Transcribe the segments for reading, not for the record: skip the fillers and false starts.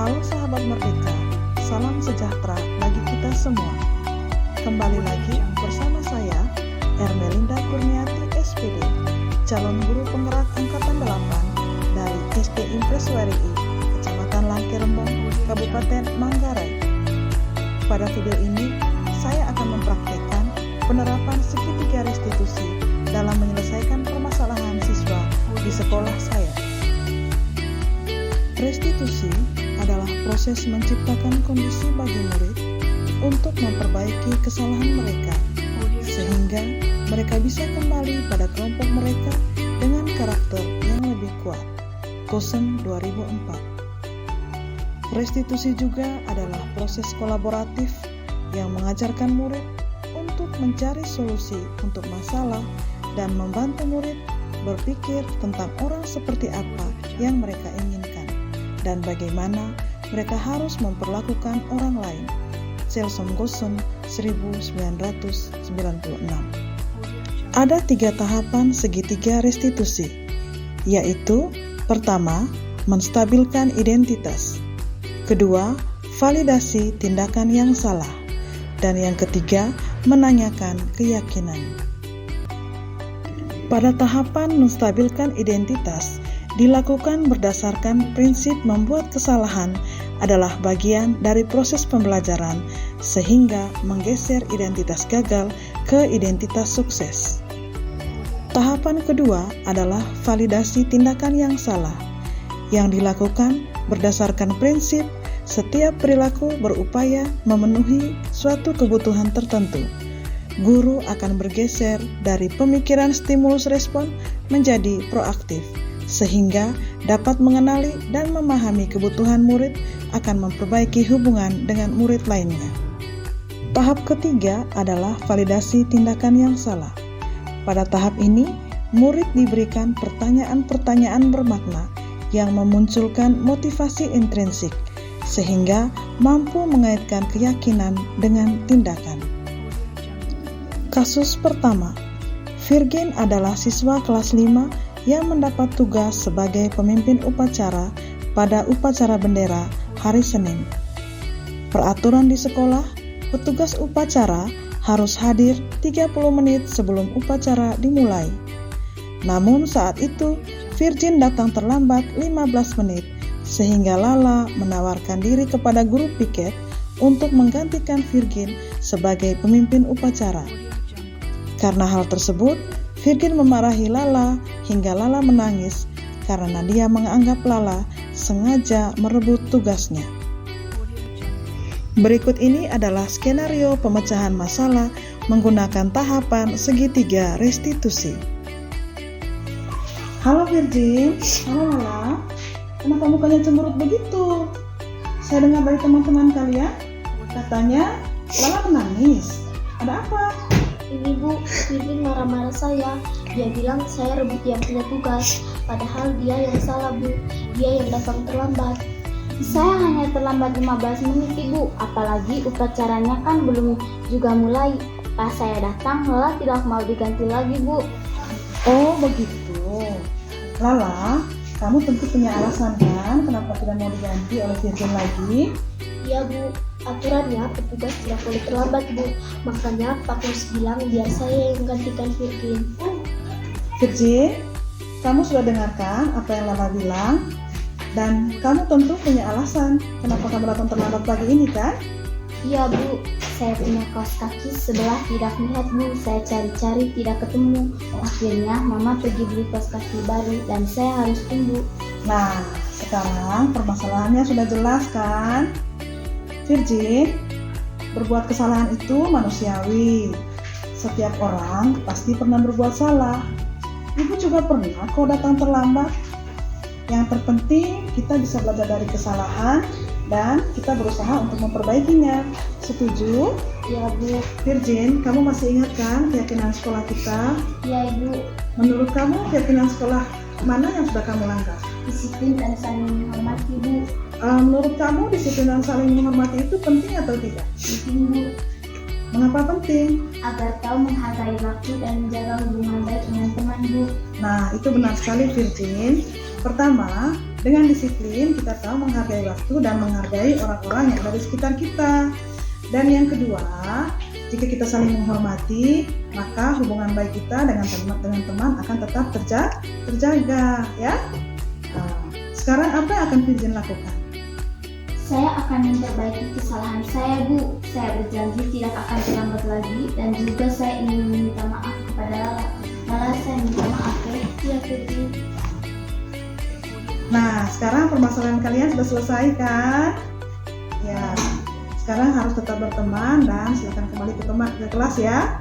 Halo sahabat Merdeka, salam sejahtera bagi kita semua. Kembali lagi bersama saya, Ermelinda Kurniati SPD, calon guru penggerak Angkatan 8 dari SD Impres WRI, Kecamatan Langke-Rembong, Kabupaten Manggarai. Pada video ini, saya akan mempraktekkan penerapan segitiga restitusi dalam menyelesaikan permasalahan siswa di sekolah saya. Restitusi adalah proses menciptakan kondisi bagi murid untuk memperbaiki kesalahan mereka, sehingga mereka bisa kembali pada kelompok mereka dengan karakter yang lebih kuat. Kosen 2004. Restitusi juga adalah proses kolaboratif yang mengajarkan murid untuk mencari solusi untuk masalah dan membantu murid berpikir tentang orang seperti apa yang mereka inginkan dan bagaimana mereka harus memperlakukan orang lain. Celson Gossen 1996. Ada 3 tahapan segitiga restitusi, yaitu pertama, menstabilkan identitas, kedua, validasi tindakan yang salah, dan yang ketiga, menanyakan keyakinan. Pada tahapan menstabilkan identitas, dilakukan berdasarkan prinsip membuat kesalahan adalah bagian dari proses pembelajaran sehingga menggeser identitas gagal ke identitas sukses. Tahapan kedua adalah validasi tindakan yang salah, yang dilakukan berdasarkan prinsip setiap perilaku berupaya memenuhi suatu kebutuhan tertentu. Guru akan bergeser dari pemikiran stimulus respon menjadi proaktif, sehingga dapat mengenali dan memahami kebutuhan murid akan memperbaiki hubungan dengan murid lainnya. Tahap ketiga adalah validasi tindakan yang salah. Pada tahap ini, murid diberikan pertanyaan-pertanyaan bermakna yang memunculkan motivasi intrinsik, sehingga mampu mengaitkan keyakinan dengan tindakan. Kasus pertama, Virgin adalah siswa kelas 5 yang mendapat tugas sebagai pemimpin upacara pada upacara bendera hari Senin. Peraturan di sekolah, petugas upacara harus hadir 30 menit sebelum upacara dimulai. Namun saat itu, Virgin datang terlambat 15 menit, sehingga Lala menawarkan diri kepada guru piket untuk menggantikan Virgin sebagai pemimpin upacara. Karena hal tersebut, Virgin memarahi Lala hingga Lala menangis karena dia menganggap Lala sengaja merebut tugasnya. Berikut ini adalah skenario pemecahan masalah menggunakan tahapan segitiga restitusi. Halo Virgin, halo Lala, kenapa mukanya cemberut begitu? Saya dengar dari teman-teman kalian, katanya Lala menangis. Ada apa? Ini Bu, Virgin marah-marah saya. Dia bilang saya rebut yang punya tugas, padahal dia yang salah Bu. Dia yang datang terlambat. Saya hanya terlambat 15 menit Ibu, apalagi upacaranya kan belum juga mulai. Pas saya datang, Lala tidak mau diganti lagi Bu. Oh begitu. Lala, kamu tentu punya alasan kan kenapa tidak mau diganti oleh Virgin lagi? Iya Bu, aturannya petugas tidak boleh terlambat Bu. Makanya Pak Kus bilang biar saya yang gantikan Virgin. Virgin, kamu sudah dengarkan apa yang Lala bilang? Dan kamu tentu punya alasan kenapa kamu datang terlambat pagi ini kan? Iya Bu, saya punya kaos kaki sebelah tidak lihat Bu. Saya cari-cari tidak ketemu. Akhirnya Mama pergi beli kaos kaki baru dan saya harus tunggu. Nah, sekarang permasalahannya sudah jelas kan? Virgin, berbuat kesalahan itu manusiawi. Setiap orang pasti pernah berbuat salah. Ibu juga pernah kok datang terlambat. Yang terpenting kita bisa belajar dari kesalahan dan kita berusaha untuk memperbaikinya. Setuju? Iya Bu. Virgin, kamu masih ingat kan keyakinan sekolah kita? Iya Ibu. Menurut kamu keyakinan sekolah mana yang sudah kamu langgar? Disiplin dan saling menghormati Bu. Menurut kamu disiplin dan saling menghormati itu penting atau tidak? Penting Bu. Mengapa penting? Agar tahu menghargai waktu dan menjaga hubungan baik dengan teman Bu. Nah, itu benar sekali Virgin. Pertama, Dengan disiplin, kita tahu menghargai waktu dan menghargai orang-orang yang ada di sekitar kita. Dan yang kedua, jika kita saling menghormati, maka hubungan baik kita dengan teman akan tetap terjaga, ya. Sekarang apa yang akan Virgin lakukan? Saya akan memperbaiki kesalahan saya, Bu. Saya berjanji tidak akan terlambat lagi dan juga saya ingin meminta maaf kepada Lala. Lala, saya minta maaf ya, Virgin. Nah, sekarang permasalahan kalian sudah selesai kan? Ya, sekarang harus tetap berteman dan silakan kembali ke kelas ya.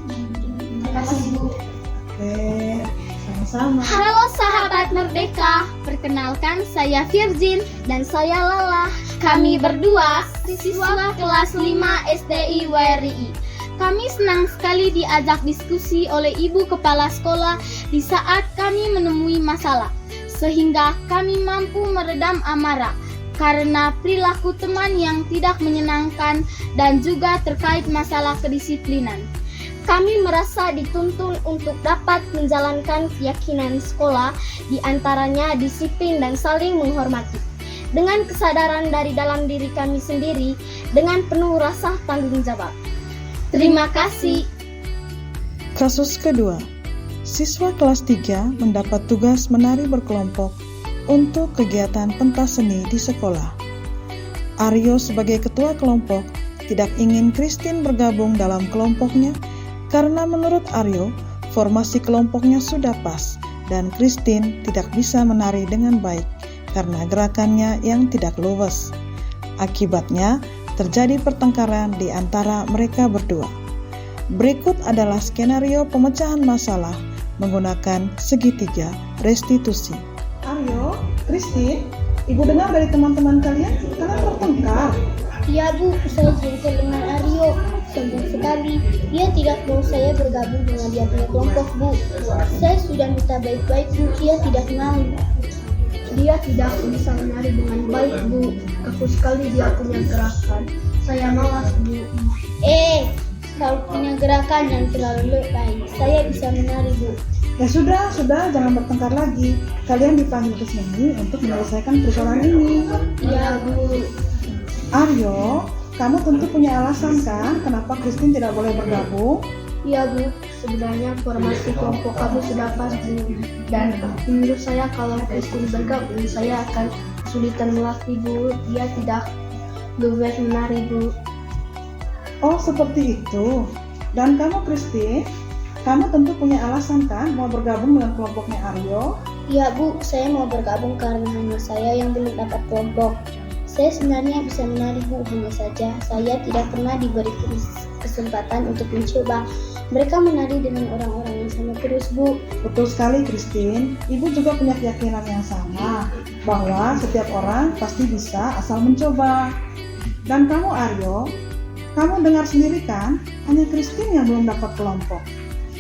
Terima kasih, Bu. Oke, sama-sama. Halo sahabat Merdeka, perkenalkan saya Virgin dan saya Lala. Kami berdua siswa kelas 5 SDI WRI. Kami senang sekali diajak diskusi oleh Ibu Kepala Sekolah di saat kami menemui masalah, sehingga kami mampu meredam amarah karena perilaku teman yang tidak menyenangkan dan juga terkait masalah kedisiplinan. Kami merasa dituntun untuk dapat menjalankan keyakinan sekolah, di antaranya disiplin dan saling menghormati. Dengan kesadaran dari dalam diri kami sendiri, dengan penuh rasa tanggung jawab. Terima kasih. Kasus kedua, siswa kelas 3 mendapat tugas menari berkelompok untuk kegiatan pentas seni di sekolah. Aryo sebagai ketua kelompok tidak ingin Christine bergabung dalam kelompoknya karena menurut Aryo, formasi kelompoknya sudah pas dan Christine tidak bisa menari dengan baik karena gerakannya yang tidak luwes. Akibatnya, terjadi pertengkaran di antara mereka berdua. Berikut adalah skenario pemecahan masalah menggunakan segitiga restitusi. Aryo, Christine, Ibu dengar dari teman-teman kalian bertengkar. Iya Bu, saya jengkel dengan Aryo. Sombong sekali, dia tidak mau saya bergabung dengan dia punya kelompok Bu. Saya sudah minta baik-baik Bu, dia tidak mau. Dia tidak bisa menari dengan baik Bu. Kaku sekali dia punya gerakan. Saya malas Bu. Kalau punya gerakan yang terlalu lebay, saya bisa menari Bu. Ya sudah, jangan bertengkar lagi. Kalian dipanggil ke sini untuk menyelesaikan persoalan ini. Iya Bu. Aryo, kamu tentu punya alasan kan kenapa Christine tidak boleh bergabung? Iya Bu, sebenarnya formasi kelompok kamu sudah pas Bu. Dan menurut saya kalau Christine bergabung, saya akan kesulitan melatih Bu. Dia tidak luwes menari Bu. Oh seperti itu. Dan kamu Christine, kamu tentu punya alasan kan mau bergabung dengan kelompoknya Aryo? Iya Bu, saya mau bergabung karena hanya saya yang belum dapat kelompok. Saya sebenarnya bisa menari Bu, hanya saja saya tidak pernah diberi kesempatan untuk mencoba. Mereka menari dengan orang-orang yang sama terus Bu. Betul sekali Christine, Ibu juga punya keyakinan yang sama bahwa setiap orang pasti bisa asal mencoba. Dan kamu Aryo, kamu dengar sendiri kan, hanya Christine yang belum dapat kelompok.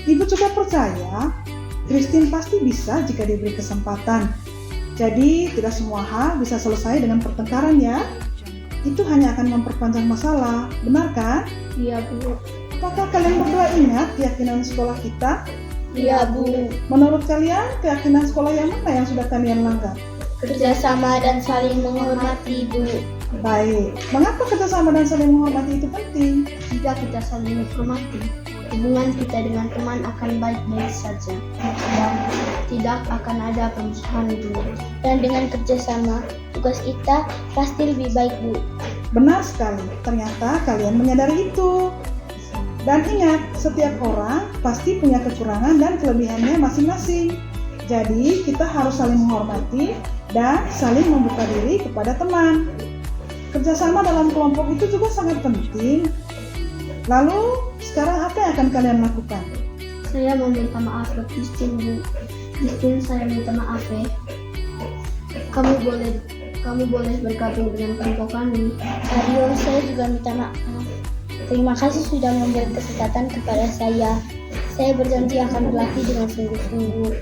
Ibu juga percaya Christine pasti bisa jika diberi kesempatan. Jadi tidak semua hal bisa selesai dengan pertengkaran ya. Itu hanya akan memperpanjang masalah, benar kan? Iya Bu. Apakah kalian berdua ingat keyakinan sekolah kita? Iya Bu. Menurut kalian, keyakinan sekolah yang mana yang sudah kalian langgar? Kerjasama dan saling menghormati Bu. Baik, mengapa kerjasama dan saling menghormati itu penting? Jika kita saling menghormati, hubungan kita dengan teman akan baik-baik saja dan tidak akan ada permusuhan Bu. Dan dengan kerjasama, tugas kita pasti lebih baik Bu. Benar sekali, ternyata kalian menyadari itu. Dan ingat, setiap orang pasti punya kekurangan dan kelebihannya masing-masing. Jadi kita harus saling menghormati dan saling membuka diri kepada teman. Kerjasama dalam kelompok itu juga sangat penting. Lalu, sekarang apa yang akan kalian lakukan? Saya mau minta maaf ke Christine Bu. Christine, saya minta maaf ya. Kamu boleh bergabung dengan kelompok kami. Aryo, saya juga minta maaf. Terima kasih sudah memberi kesempatan kepada saya. Saya berjanji akan berlatih dengan sungguh-sungguh.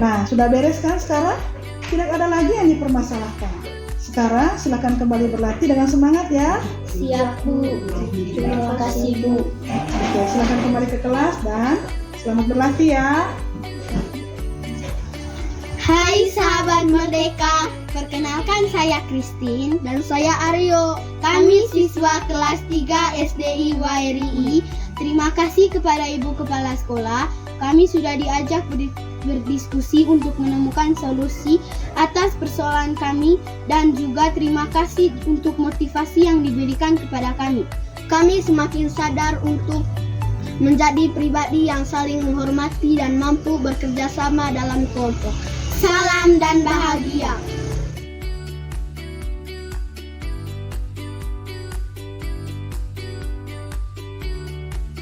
Nah, sudah beres kan sekarang? Tidak ada lagi yang dipermasalahkan. Sekarang silakan kembali berlatih dengan semangat ya. Siap Bu. Terima kasih Bu. Oke, silakan kembali ke kelas dan selamat berlatih ya. Hai sahabat Merdeka, perkenalkan saya Christine dan saya Aryo. Kami siswa kelas 3 SDI WRI. Terima kasih kepada Ibu Kepala Sekolah. Kami sudah diajak berdiskusi untuk menemukan solusi atas persoalan kami dan juga terima kasih untuk motivasi yang diberikan kepada kami. Kami semakin sadar untuk menjadi pribadi yang saling menghormati dan mampu bekerja sama dalam kelompok. Salam dan bahagia.